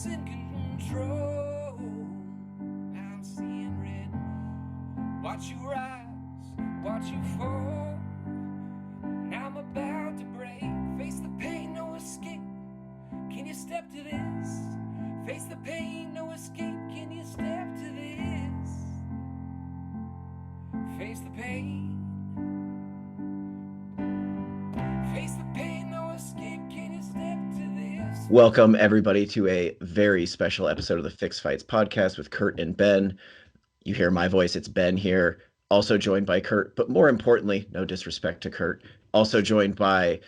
losing control. I'm seeing red. Watch you rise, watch you fall. Now I'm about to break. Face the pain, no escape. Can you step to this? Face the pain, no escape. Can you step to this? Face the pain. Face the pain, no escape. Can you step to this? Welcome, everybody, to a very special episode of the Fixed Fights podcast with Kurt and Ben. You hear my voice, it's Ben here, also joined by Kurt, but more importantly, no disrespect to Kurt, also joined by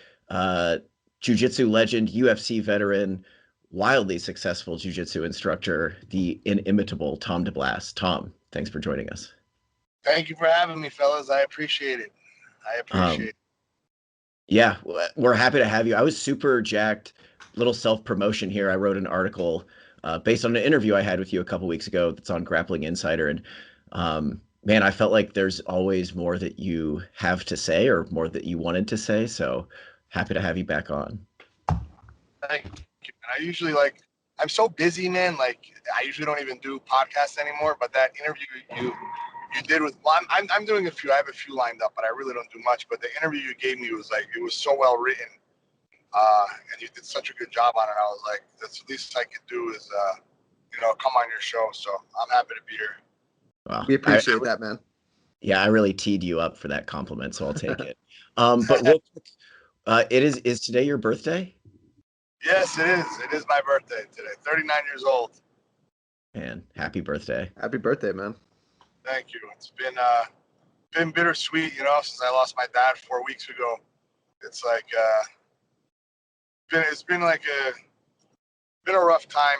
Jiu-Jitsu legend, UFC veteran, wildly successful Jiu-Jitsu instructor, the inimitable Tom Deblass. Tom, thanks for joining us. Thank you for having me, fellas. I appreciate it. Yeah, we're happy to have you. I was super jacked. Little self-promotion here. I wrote an article based on an interview I had with you a couple weeks ago that's on Grappling Insider. And man, I felt like there's always more that you have to say or more that you wanted to say. So happy to have you back on. Thank you. I usually I'm so busy, man. I usually don't even do podcasts anymore. But that interview you did with, well, I'm doing a few. I have a few lined up, but I really don't do much. But the interview you gave me was it was so well written, and you did such a good job on it. I was like, that's the least I could do is come on your show. So I'm happy to be here. Wow. We appreciate that, man. Yeah, I really teed you up for that compliment, so I'll take it. But real quick, is today your birthday? Yes, it is. It is my birthday today. 39 years old. Man, happy birthday. Happy birthday, man. Thank you. It's been bittersweet, since I lost my dad 4 weeks ago. It's been a rough time.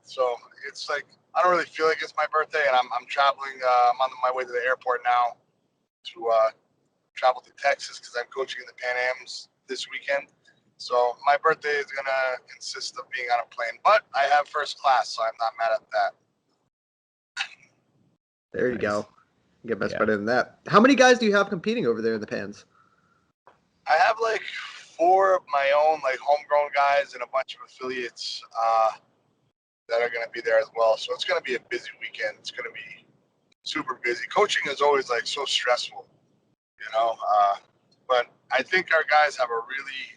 So it's I don't really feel like it's my birthday, and I'm traveling. I'm on my way to the airport now to travel to Texas because I'm coaching in the Pan Ams this weekend. So my birthday is gonna consist of being on a plane, but I have first class, so I'm not mad at that. There you Nice. go. You get much better than that. How many guys do you have competing over there in the Pans? I have 4 of my own homegrown guys and a bunch of affiliates that are going to be there as well. So it's going to be a busy weekend. It's going to be super busy. Coaching is always so stressful, but I think our guys have a really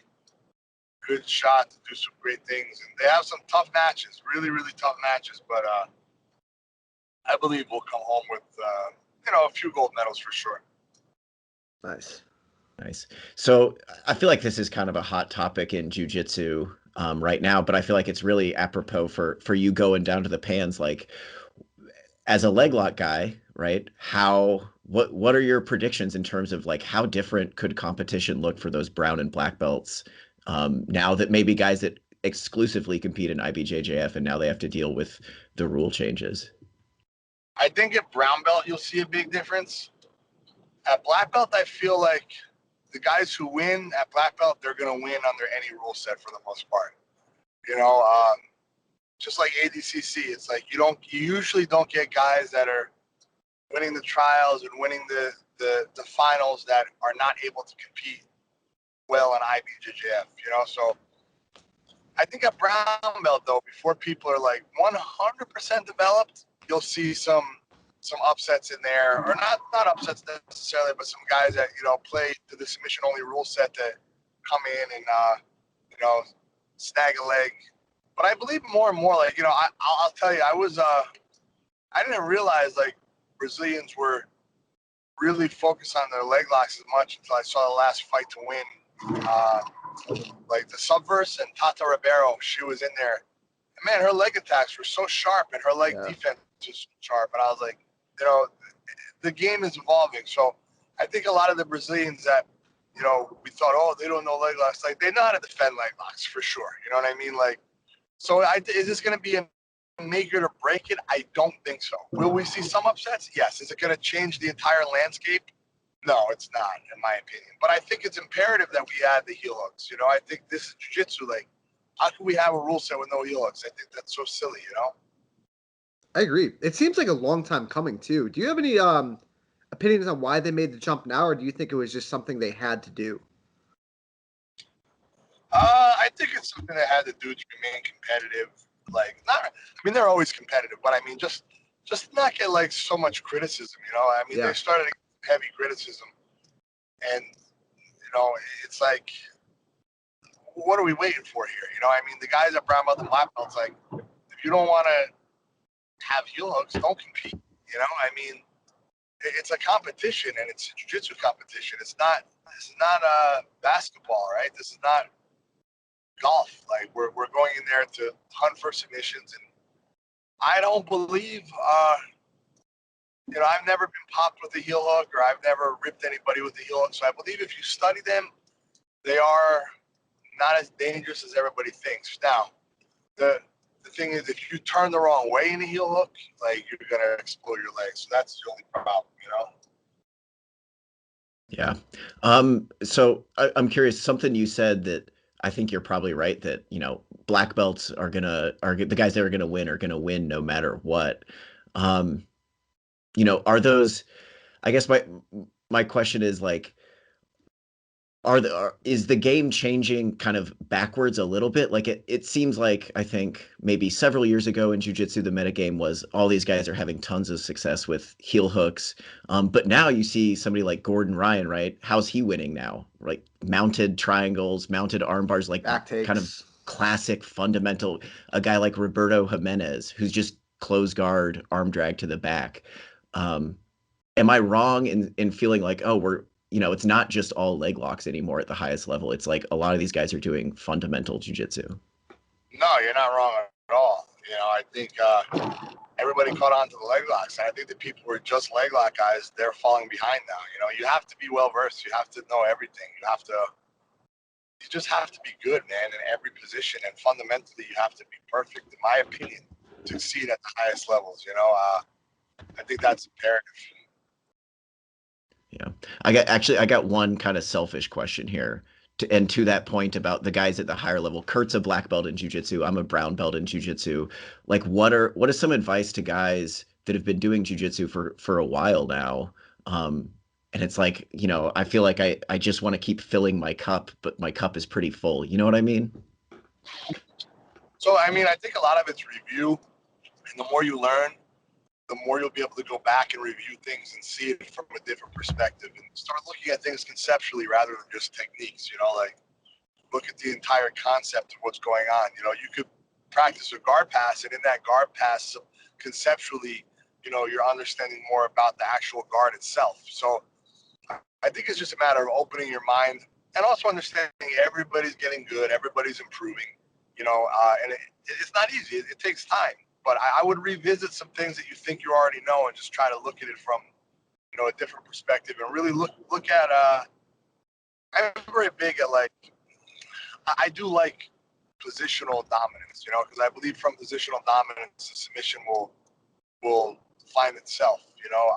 good shot to do some great things. And they have some tough matches, really, really tough matches. But I believe we'll come home with, a few gold medals for sure. Nice. So I feel like this is kind of a hot topic in jiu-jitsu right now, but I feel like it's really apropos for you going down to the Pans, as a leg lock guy, right? What are your predictions in terms of how different could competition look for those brown and black belts now that maybe guys that exclusively compete in IBJJF and now they have to deal with the rule changes? I think at brown belt, you'll see a big difference. At black belt, I feel like the guys who win at black belt, they're going to win under any rule set for the most part. Just like ADCC, it's you usually don't get guys that are winning the trials and winning the finals that are not able to compete well in IBJJF, So I think at brown belt, though, before people are 100% developed, you'll see some upsets in there, or not upsets necessarily, but some guys that play to the submission only rule set that come in and snag a leg. But I believe more and more, I'll tell you, I didn't realize Brazilians were really focused on their leg locks as much until I saw the last fight to win, the Subverse and Tata Ribeiro. She was in there. Man, her leg attacks were so sharp and her leg defense was sharp. And I was like, the game is evolving. So I think a lot of the Brazilians that, we thought, they don't know leg locks. They know how to defend leg locks for sure. You know what I mean? So is this going to be a make it or break it? I don't think so. Will we see some upsets? Yes. Is it going to change the entire landscape? No, it's not, in my opinion. But I think it's imperative that we add the heel hooks. I think this is jiu-jitsu. How can we have a rule set with no heel hooks? I think that's so silly, I agree. It seems like a long time coming, too. Do you have any opinions on why they made the jump now, or do you think it was just something they had to do? I think it's something they had to do to remain competitive. like not. I mean, they're always competitive, but I mean, just not get like so much criticism. You know, I mean, Yeah. they started to get heavy criticism, and you know, it's like, what are we waiting for here? You know, I mean, the guys at brown belt and black belts, like, if you don't want to have heel hooks, don't compete. You know, I mean, it's a competition and it's a jiu-jitsu competition. This is not basketball, right? This is not golf. Like we're going in there to hunt for submissions, and I don't believe, you know, I've never been popped with a heel hook or I've never ripped anybody with a heel hook. So I believe if you study them, they are not as dangerous as everybody thinks. Now, the thing is, if you turn the wrong way in a heel hook, like you're gonna explode your legs. So that's the only problem, you know. Yeah. So I'm curious, something you said that I think you're probably right that, you know, black belts are the guys that are gonna win no matter what. Um, you know, are those, I guess my question is like, is the game changing kind of backwards a little bit? Like it seems like I think maybe several years ago in jiu-jitsu, the metagame was all these guys are having tons of success with heel hooks. But now you see somebody like Gordon Ryan, right? How's he winning now? Like mounted triangles, mounted arm bars, like Back kind of takes. classic fundamental. A guy like Roberto Jimenez, who's just close guard, arm drag to the back. Um, am I wrong in feeling like, oh, you know, it's not just all leg locks anymore at the highest level. It's like a lot of these guys are doing fundamental jujitsu. No, you're not wrong at all. You know, I think everybody caught on to the leg locks. And I think the people who are just leg lock guys, they're falling behind now. You know, you have to be well versed. You have to know everything. You just have to be good, man, in every position. And fundamentally, you have to be perfect, in my opinion, to succeed at the highest levels. You know, I think that's imperative. Yeah. I got one kind of selfish question here. And to that point about the guys at the higher level, Kurt's a black belt in jujitsu. I'm a brown belt in jujitsu. Like what is some advice to guys that have been doing jujitsu for a while now? And it's like, you know, I feel like I just want to keep filling my cup, but my cup is pretty full. You know what I mean? So, I mean, I think a lot of it's review. And the more you learn, the more you'll be able to go back and review things and see it from a different perspective and start looking at things conceptually rather than just techniques, you know, like look at the entire concept of what's going on. You know, you could practice a guard pass, and in that guard pass, conceptually, you know, you're understanding more about the actual guard itself. So I think it's just a matter of opening your mind and also understanding everybody's getting good, everybody's improving, you know, and it's not easy. It takes time. But I would revisit some things that you think you already know and just try to look at it from, you know, a different perspective and really look at. I'm very big at like, I do like positional dominance, you know, because I believe from positional dominance, the submission will find itself, you know.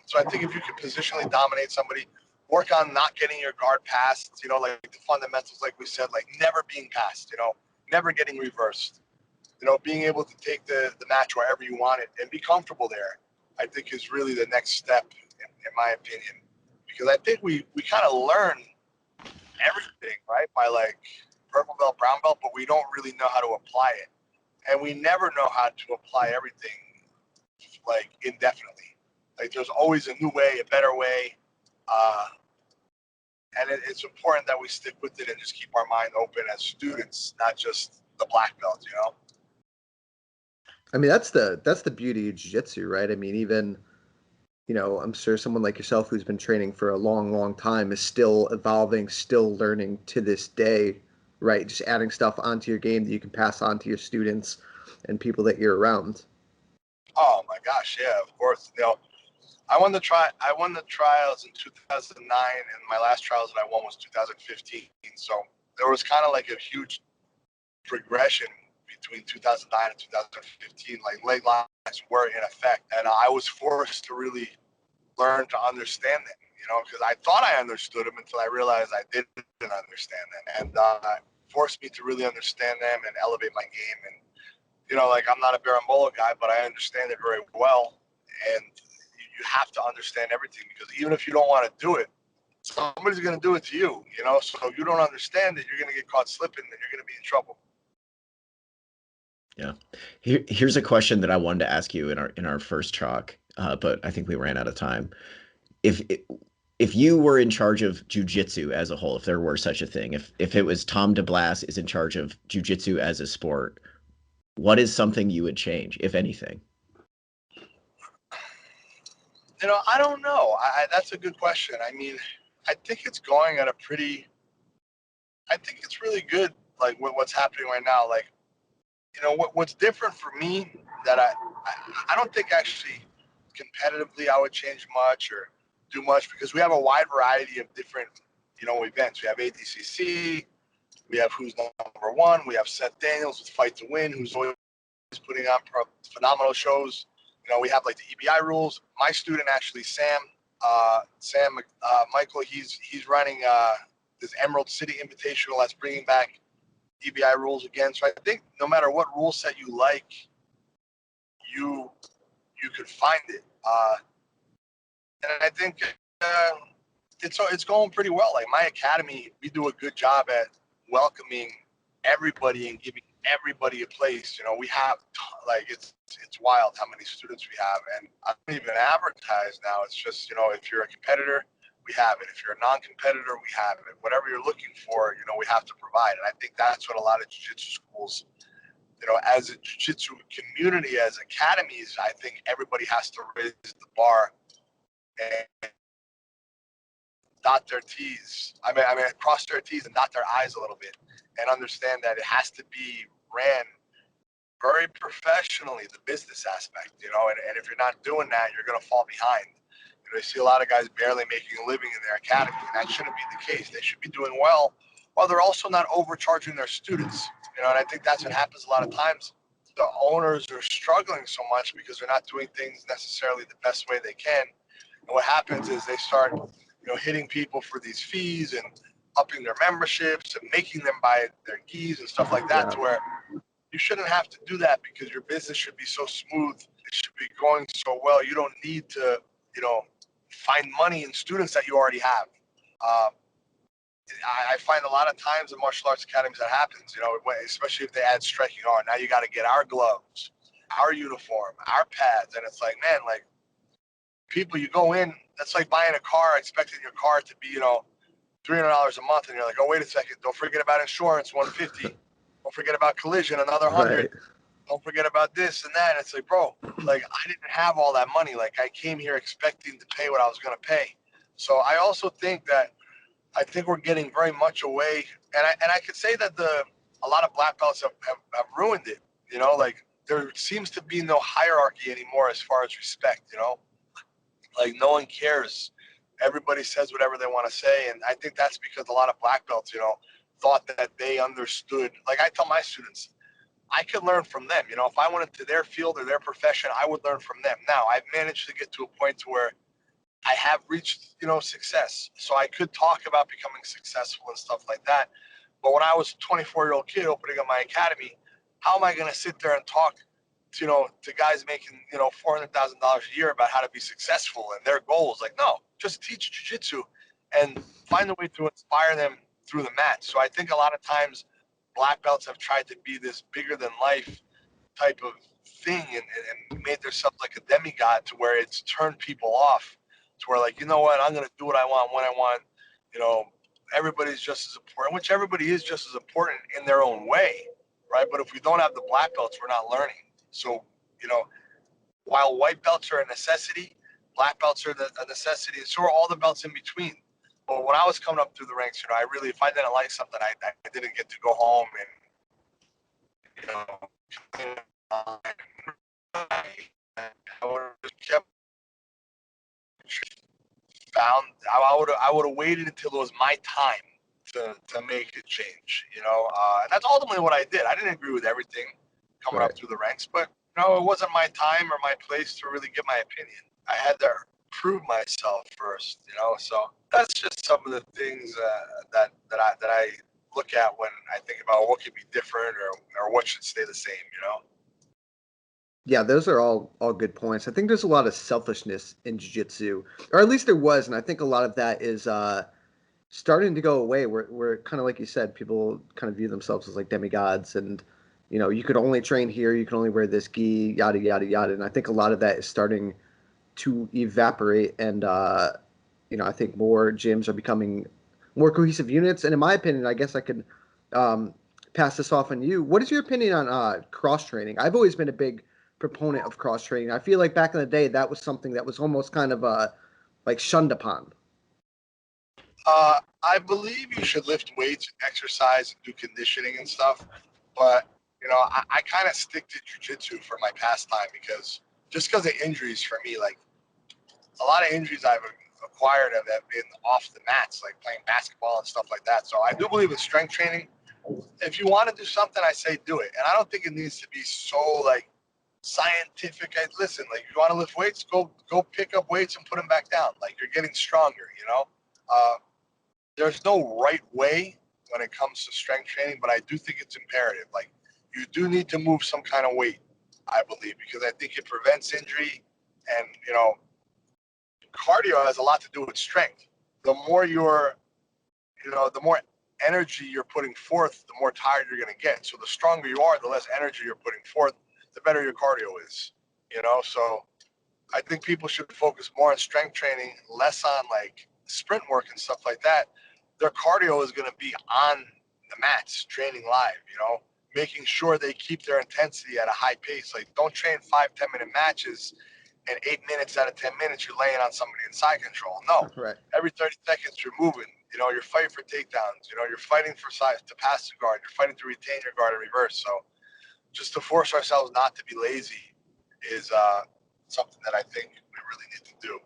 So I think if you can positionally dominate somebody, work on not getting your guard passed, you know, like the fundamentals, like we said, like never being passed, you know, never getting reversed. You know, being able to take the match wherever you want it and be comfortable there, I think is really the next step, in my opinion. Because I think we kind of learn everything, right, by like purple belt, brown belt, but we don't really know how to apply it. And we never know how to apply everything like indefinitely. Like there's always a new way, a better way. And it's important that we stick with it and just keep our mind open as students, not just the black belt, you know? I mean, that's the beauty of jiu-jitsu, right? I mean, even, you know, I'm sure someone like yourself who's been training for a long, long time is still evolving, still learning to this day, right? Just adding stuff onto your game that you can pass on to your students and people that you're around. Oh my gosh, yeah, of course. You know, I won the trials in 2009, and my last trials that I won was 2015. So there was kind of like a huge progression between 2009 and 2015. Like leg locks were in effect, and I was forced to really learn to understand them. You know, because I thought I understood them until I realized I didn't understand them, and forced me to really understand them and elevate my game. And you know, like I'm not a Berimbolo guy, but I understand it very well, and you have to understand everything because even if you don't want to do it, somebody's going to do it to you, you know? So if you don't understand it, you're going to get caught slipping and you're going to be in trouble. Yeah. Here's a question that I wanted to ask you in our first talk, but I think we ran out of time. If if you were in charge of jujitsu as a whole, if there were such a thing, if it was Tom Deblass is in charge of jujitsu as a sport, what is something you would change, if anything? I don't know. That's a good question. I mean, I think it's going at a pretty. I think it's really good, like what's happening right now. Like, what's different for me that I don't think actually competitively I would change much or do much because we have a wide variety of different, events. We have ADCC, we have Who's Number One, we have Seth Daniels with Fight to Win, who's always putting on phenomenal shows. We have like the EBI rules. My student actually, Sam Michael, he's running this Emerald City Invitational that's bringing back EBI rules again. So I think no matter what rule set you like, you could find it. And I think it's going pretty well. Like my academy, we do a good job at welcoming everybody and giving everybody a place. We have like it's wild how many students we have, and I don't even advertise now. It's just if you're a competitor, we have it. If you're a non-competitor, we have it. Whatever you're looking for, we have to provide. And I think that's what a lot of jiu-jitsu schools, as a jiu-jitsu community, as academies, I think everybody has to raise the bar and dot their T's. I mean, cross their T's and dot their I's a little bit, and understand that it has to be ran very professionally, the business aspect, and if you're not doing that, you're going to fall behind. You see a lot of guys barely making a living in their academy, and that shouldn't be the case. They should be doing well, while they're also not overcharging their students. And I think that's what happens a lot of times. The owners are struggling so much because they're not doing things necessarily the best way they can. And what happens is they start, hitting people for these fees and upping their memberships and making them buy their gis and stuff like that, to where you shouldn't have to do that because your business should be so smooth. It should be going so well. You don't need to, find money in students that you already have. I find a lot of times in martial arts academies that happens, especially if they add striking art. Now you got to get our gloves, our uniform, our pads. And it's like, man, like people, you go in, that's like buying a car, expecting your car to be, $300 a month. And you're like, oh, wait a second. Don't forget about insurance, $150. Don't forget about collision, another $100. Right. Don't forget about this and that. And it's like, bro, like I didn't have all that money. Like I came here expecting to pay what I was going to pay. So I also think that we're getting very much away. And I could say that a lot of black belts have ruined it. Like there seems to be no hierarchy anymore as far as respect, like no one cares. Everybody says whatever they want to say. And I think that's because a lot of black belts, thought that they understood. Like I tell my students, I could learn from them. If I went into their field or their profession, I would learn from them. Now I've managed to get to a point to where I have reached, success. So I could talk about becoming successful and stuff like that. But when I was a 24-year-old kid opening up my academy, how am I going to sit there and talk, to guys making, $400,000 a year about how to be successful and their goals? Like, no, just teach jiu-jitsu and find a way to inspire them through the mat. So I think a lot of times black belts have tried to be this bigger than life type of thing and made themselves like a demigod, to where it's turned people off, to where like, what, I'm going to do what I want when I want. Everybody's just as important, which everybody is just as important in their own way, right? But if we don't have the black belts, we're not learning. So, while white belts are a necessity, black belts are a necessity, and so are all the belts in between. But when I was coming up through the ranks, I really, if I didn't like something, I didn't get to go home and, I would have just kept I would have waited until it was my time to make a change, and that's ultimately what I did. I didn't agree with everything coming up through the ranks, but it wasn't my time or my place to really give my opinion. I had to prove myself first, so that's just some of the things that I look at when I think about what could be different or what should stay the same, Yeah, those are all good points. I think there's a lot of selfishness in jiu-jitsu, or at least there was, and I think a lot of that is starting to go away. Where kind of like you said, people kind of view themselves as like demigods, and you know, you could only train here, you can only wear this gi, yada yada yada. And I think a lot of that is starting to evaporate, and you know, I think more gyms are becoming more cohesive units. And in my opinion, I guess I could um, pass this off on you. What is your opinion on cross training? I've always been a big proponent of cross training. I feel like back in the day, that was something that was almost kind of like shunned upon. I believe you should lift weights, exercise, and do conditioning and stuff. But, you know, I kind of stick to jujitsu for my pastime because just because of injuries for me, like a lot of injuries I've acquired have been off the mats, like playing basketball and stuff like that. So I do believe in strength training. If you want to do something, I say do it. And I don't think it needs to be so like scientific. Listen, like if you want to lift weights, go pick up weights and put them back down. Like you're getting stronger, you know? There's no right way when it comes to strength training, but I do think it's imperative. Like you do need to move some kind of weight, I believe, because I think it prevents injury, and you know, cardio has a lot to do with strength. The more the more energy you're putting forth, the more tired you're going to get. So the stronger you are, the less energy you're putting forth, the better your cardio is, you know? So I think people should focus more on strength training, less on like sprint work and stuff like that. Their cardio is going to be on the mats, training live, you know, making sure they keep their intensity at a high pace. Like don't train 5-10 minute matches and 8 minutes out of 10 minutes, you're laying on somebody in side control. No, Right. every 30 seconds you're moving, you know, you're fighting for takedowns, you know, you're fighting for size to pass the guard, you're fighting to retain your guard and reverse. So just to force ourselves not to be lazy is something that I think we really need to do.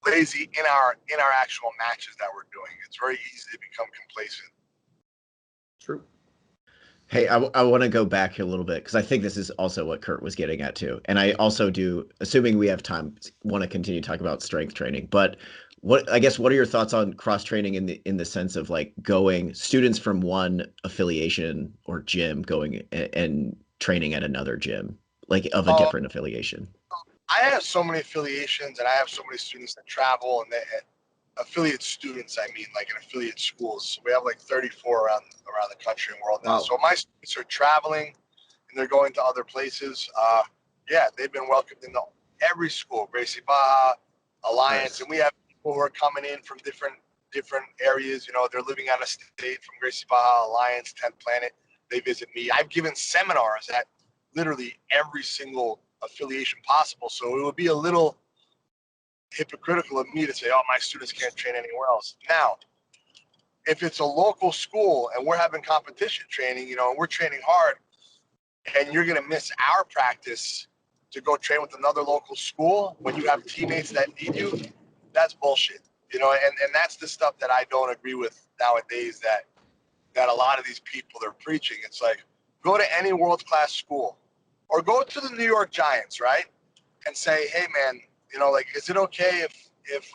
Lazy in our actual matches that we're doing. It's very easy to become complacent. True. Hey, I want to go back a little bit because I think this is also what Kurt was getting at too. And I also do, assuming we have time, want to continue talking about strength training. But what are your thoughts on cross training in the sense of like going students from one affiliation or gym going and training at another gym, like of a different affiliation? I have so many affiliations and I have so many students that travel and affiliate students, I mean, like in affiliate schools. So we have like 34 around the country and world now. Wow. So my students are traveling and they're going to other places. Yeah, they've been welcomed into every school, Gracie Baja, Alliance, Nice. and we have people who are coming in from different areas. You know, they're living out of state from Gracie Baja, Alliance, 10th Planet. They visit me. I've given seminars at literally every single affiliation possible. So it would be a little hypocritical of me to say, oh, my students can't train anywhere else. Now, if it's a local school and we're having competition training, you know, and we're training hard, and you're going to miss our practice to go train with another local school when you have teammates that need you, that's bullshit. You know, and that's the stuff that I don't agree with nowadays that a lot of these people are preaching. It's like, go to any world-class school or go to the New York Giants, right? And say, hey, man, you know, like, is it okay if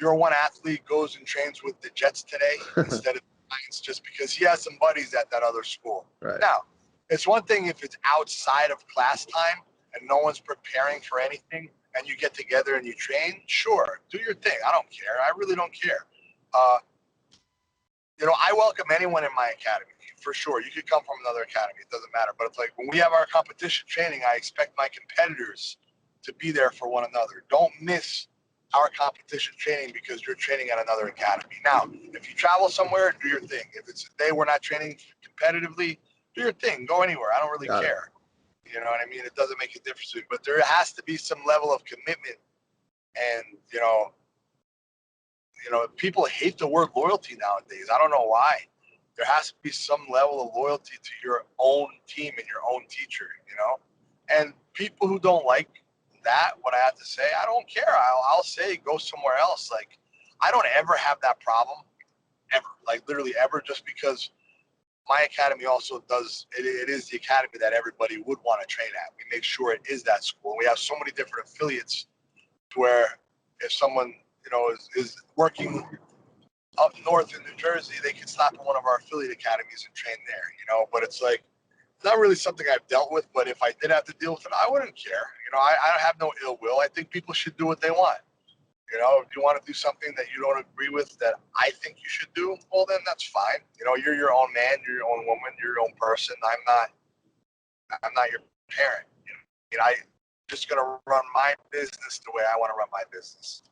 your one athlete goes and trains with the Jets today instead of the Giants just because he has some buddies at that other school? Right. Now, it's one thing if it's outside of class time and no one's preparing for anything and you get together and you train, sure, do your thing. I don't care. I really don't care. You know, I welcome anyone in my academy, for sure. You could come from another academy. It doesn't matter. But it's like when we have our competition training, I expect my competitors to be there for one another. Don't miss our competition training because you're training at another academy. Now, if you travel somewhere, do your thing. If it's a day we're not training competitively, do your thing. Go anywhere. I don't really Got it. care. You know what I mean? It doesn't make a difference to me. But there has to be some level of commitment. And, you know, people hate the word loyalty nowadays. I don't know why. There has to be some level of loyalty to your own team and your own teacher, you know? And people who don't like that, what I have to say, I don't care. I'll say go somewhere else. Like, I don't ever have that problem, ever. Like, literally ever, just because my academy also does, it is the academy that everybody would want to train at. We make sure it is that school. We have so many different affiliates to where if someone, you know, is working up north in New Jersey, they can stop at one of our affiliate academies and train there, you know. But it's like, it's not really something I've dealt with, but if I did have to deal with it, I wouldn't care. You know, I have no ill will. I think people should do what they want. You know, if you want to do something that you don't agree with that I think you should do, well, then that's fine. You know, you're your own man, you're your own woman, you're your own person. I'm not your parent. You know, I'm just going to run my business the way I want to run my business.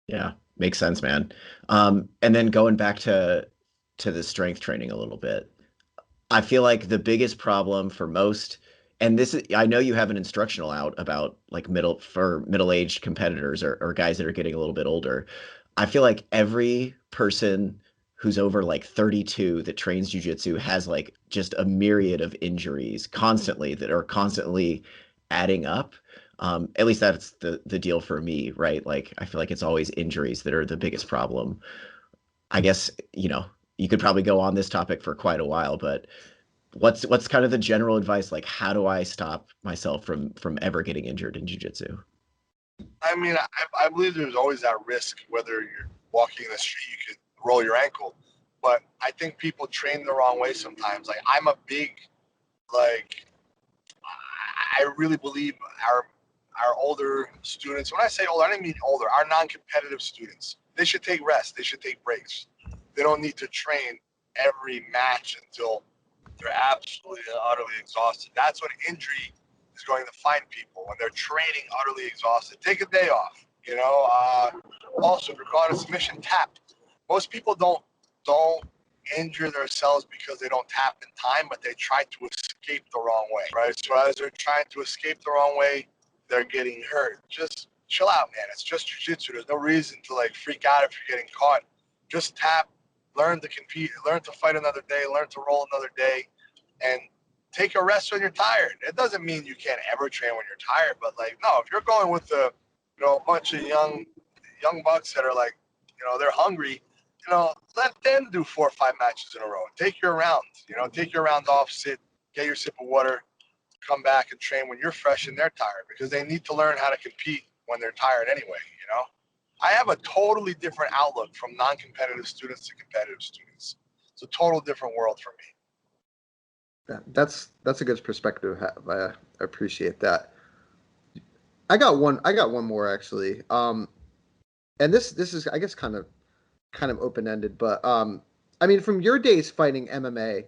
Yeah, makes sense, man. And then going back to the strength training a little bit, I feel like the biggest problem for most, and this is, I know you have an instructional out about like middle-aged competitors or guys that are getting a little bit older. I feel like every person who's over like 32 that trains jujitsu has like just a myriad of injuries constantly that are constantly adding up. At least that's the deal for me, right? Like I feel like it's always injuries that are the biggest problem. I guess, you could probably go on this topic for quite a while, but what's kind of the general advice? Like, how do I stop myself from ever getting injured in jiu-jitsu? I mean, I believe there's always that risk, whether you're walking in the street, you could roll your ankle. But I think people train the wrong way sometimes. Like, I'm a big, like, I really believe our older students, when I say older, I don't mean older, our non-competitive students, they should take rest. They should take breaks. They don't need to train every match until they're absolutely and utterly exhausted. That's when injury is going to find people, when they're training utterly exhausted. Take a day off. You know. Also, if you're caught in a submission, tap. Most people don't injure themselves because they don't tap in time, but they try to escape the wrong way, right? So as they're trying to escape the wrong way, they're getting hurt. Just chill out, man. It's just jiu-jitsu. There's no reason to like freak out if you're getting caught. Just tap, learn to compete, learn to fight another day, learn to roll another day, and take a rest when you're tired. It doesn't mean you can't ever train when you're tired, but like, no, if you're going with a bunch of young bucks that are like, they're hungry, let them do 4 or 5 matches in a row. Take your round, take your round off, sit, get your sip of water, come back and train when you're fresh and they're tired, because they need to learn how to compete when they're tired anyway. I have a totally different outlook from non-competitive students to competitive students. It's a total different world for me. That's a good perspective to have. I appreciate that. I got one more actually. And this is, I guess, kind of open ended, but I mean, from your days fighting MMA,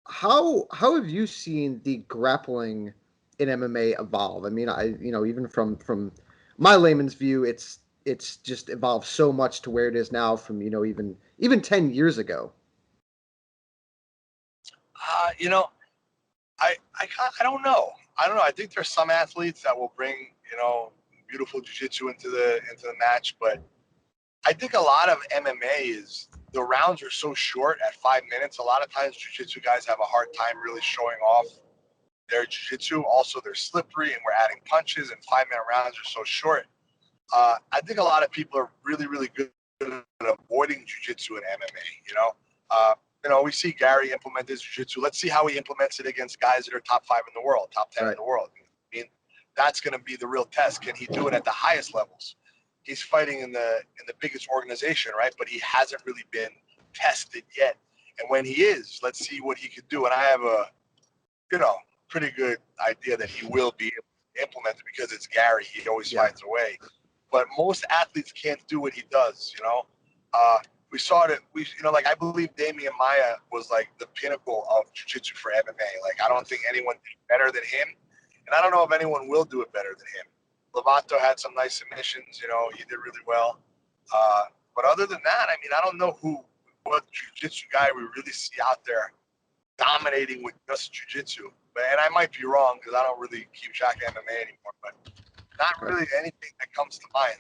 how have you seen the grappling in MMA evolve? I mean, even from my layman's view, it's just evolved so much to where it is now from even 10 years ago. I don't know. I think there's some athletes that will bring beautiful jiu-jitsu into the match, but I think a lot of MMA is the rounds are so short at 5 minutes. A lot of times jiu-jitsu guys have a hard time really showing off their jiu-jitsu. Also, they're slippery and we're adding punches, and 5-minute rounds are so short. I think a lot of people are really, really good at avoiding jiu-jitsu in MMA. We see Gary implement his jiu-jitsu. Let's see how he implements it against guys that are top 5 in the world, top 10 in the world. I mean, that's going to be the real test. Can he do it at the highest levels? He's fighting in the biggest organization, right? But he hasn't really been tested yet. And when he is, let's see what he could do. And I have a, pretty good idea that he will be implemented, because it's Gary. He always finds a way. But most athletes can't do what he does. We saw it. I believe Damian Maia was like the pinnacle of jiu-jitsu for MMA. Like, I don't think anyone did better than him, and I don't know if anyone will do it better than him. Lovato had some nice submissions. He did really well. But other than that, I mean, I don't know what jiu-jitsu guy we really see out there dominating with just jiu-jitsu. And I might be wrong, because I don't really keep track of MMA anymore. But not really anything that comes to mind.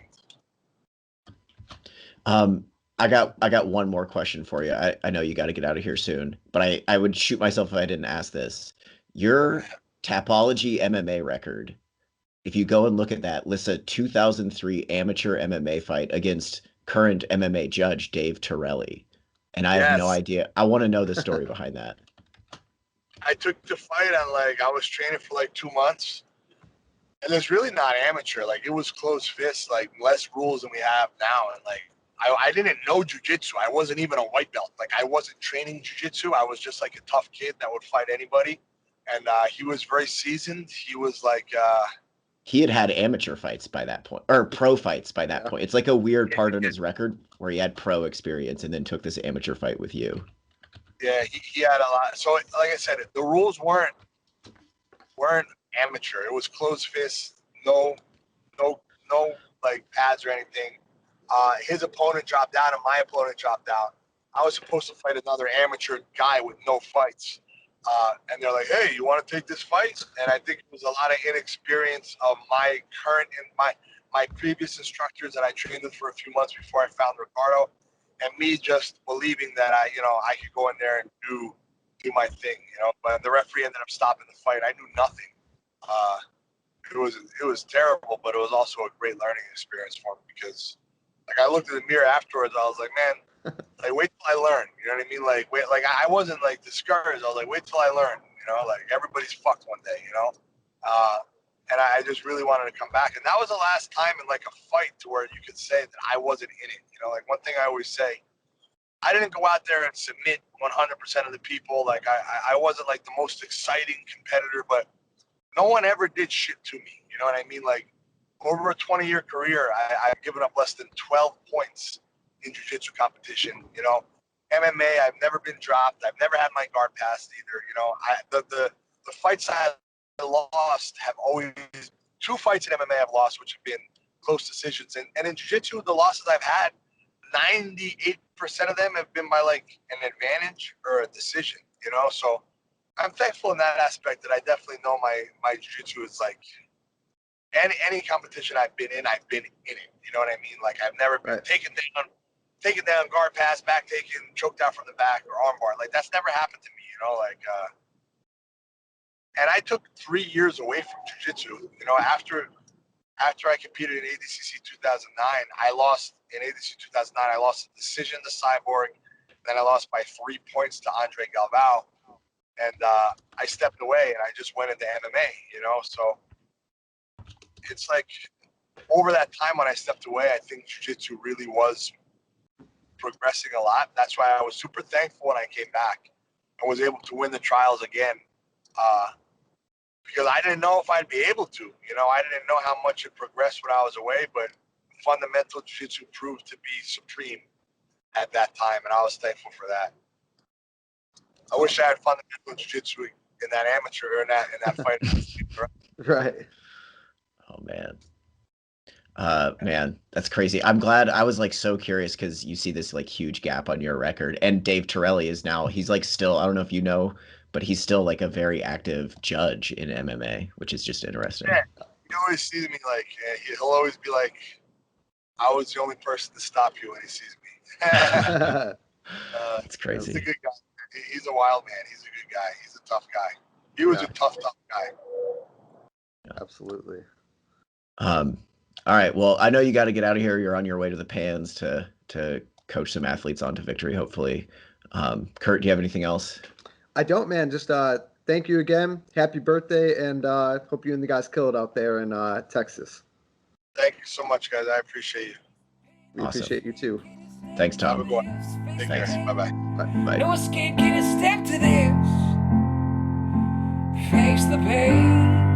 I got one more question for you. I know you got to get out of here soon, but I would shoot myself if I didn't ask this. Your Tapology MMA record, if you go and look at that, lists a 2003 amateur MMA fight against current MMA judge Dave Torelli. And I have no idea. I want to know the story behind that. I took the fight and I was training for 2 months. And it's really not amateur. It was close fists, less rules than we have now. And I didn't know jiu-jitsu. I wasn't even a white belt. I wasn't training jiu-jitsu. I was just a tough kid that would fight anybody. And he was very seasoned. He was he had amateur fights by that point, or pro fights by that point. It's like a weird part on his record where he had pro experience and then took this amateur fight with you. Yeah, he had a lot. So like I said, the rules weren't amateur. It was closed fist, no like pads or anything. His opponent dropped out and my opponent dropped out. I was supposed to fight another amateur guy with no fights. And they're like, hey, you want to take this fight? And I think it was a lot of inexperience of my current and my previous instructors that I trained with for a few months before I found Ricardo, and me just believing that I could go in there and do my thing, But the referee ended up stopping the fight. I knew nothing. It was terrible, but it was also a great learning experience for me because, like, I looked in the mirror afterwards. I was like, man, like, wait till I learn. You know what I mean? Like, wait, like I wasn't like discouraged. I was like, wait till I learn. Like everybody's fucked one day. And I just really wanted to come back. And that was the last time in like a fight to where you could say that I wasn't in it. Like one thing I always say, I didn't go out there and submit 100% of the people. Like I wasn't like the most exciting competitor, but no one ever did shit to me. You know what I mean? Like over a 20-year career, I've given up less than 12 points in jiu-jitsu competition. MMA, I've never been dropped. I've never had my guard passed either. The fights I lost have always, 2 fights in MMA I've lost, which have been close decisions. And in jiu-jitsu, the losses I've had, 98% of them have been by like an advantage or a decision, So I'm thankful in that aspect that I definitely know my jiu-jitsu is like any competition I've been in it. You know what I mean? Like I've never been taken down, guard pass, back taken, choked out from the back or armbar. Like that's never happened to me, and I took 3 years away from jiu-jitsu. After I competed in ADCC 2009, I lost in ADCC 2009. I lost a decision to Cyborg. Then I lost by 3 points to Andre Galvao. And I stepped away and I just went into MMA, So it's like over that time when I stepped away, I think jiu-jitsu really was progressing a lot. That's why I was super thankful when I came back and was able to win the trials again. Because I didn't know if I'd be able to, I didn't know how much it progressed when I was away, but fundamental jiu-jitsu proved to be supreme at that time, and I was thankful for that. I wish I had fundamental jiu-jitsu in that amateur or in that fight. Right. Oh man, that's crazy. I'm glad. I was like so curious because you see this like huge gap on your record, and Dave Torelli is now, he's like still, I don't know if you know, but he's still like a very active judge in MMA, which is just interesting. Yeah, he always sees me like, he'll always be like, I was the only person to stop you when he sees me. That's crazy. He's a good guy. He's a wild man. He's a good guy. He's a tough guy. He was a tough guy. Absolutely. All right. Well, I know you got to get out of here. You're on your way to the Pans to coach some athletes on to victory, hopefully. Kurt, do you have anything else? I don't, man. Just thank you again. Happy birthday, and hope you and the guys kill it out there in Texas. Thank you so much, guys. I appreciate you. We appreciate you too. Thanks, Tom. Have a good one. Take care. Bye-bye. Bye. No escape, can I step to this? Face the pain.